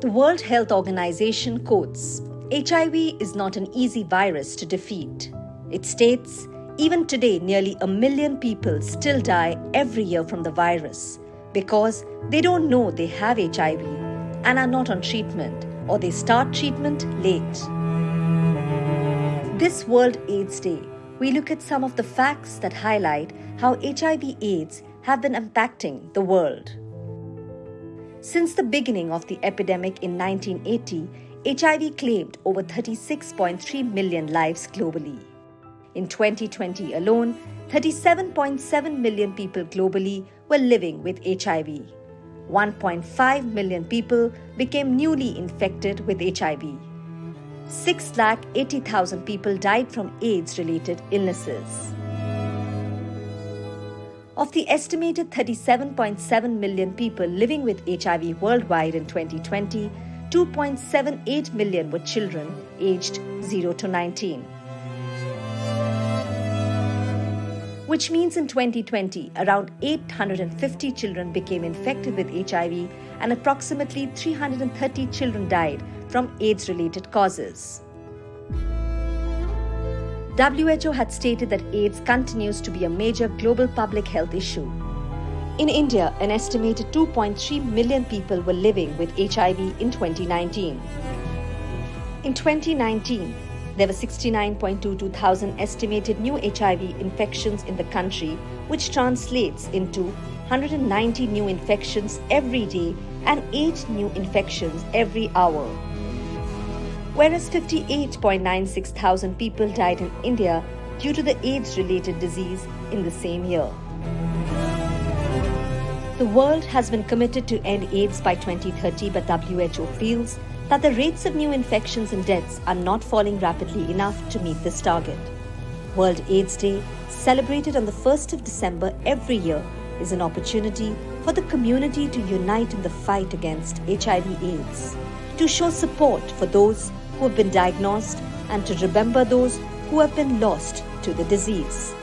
The World Health Organization quotes, "HIV is not an easy virus to defeat." It states, "Even today, nearly 1 million people still die every year from the virus because they don't know they have HIV and are not on treatment, or they start treatment late." This World AIDS Day, we look at some of the facts that highlight how HIV-AIDS have been impacting the world. Since the beginning of the epidemic in 1980, HIV claimed over 36.3 million lives globally. In 2020 alone, 37.7 million people globally were living with HIV. 1.5 million people became newly infected with HIV. 680,000 people died from AIDS-related illnesses. Of the estimated 37.7 million people living with HIV worldwide in 2020, 2.78 million were children aged 0 to 19. Which means in 2020, around 850 children became infected with HIV and approximately 330 children died from AIDS-related causes. WHO had stated that AIDS continues to be a major global public health issue. In India, an estimated 2.3 million people were living with HIV in 2019. In 2019, there were 69.22 thousand estimated new HIV infections in the country, which translates into 190 new infections every day and 8 new infections every hour. Whereas 58.96 thousand people died in India due to the AIDS-related disease in the same year. The world has been committed to end AIDS by 2030, but WHO feels that the rates of new infections and deaths are not falling rapidly enough to meet this target. World AIDS Day, celebrated on the 1st of December every year, is an opportunity for the community to unite in the fight against HIV-AIDS, to show support for those who have been diagnosed and to remember those who have been lost to the disease.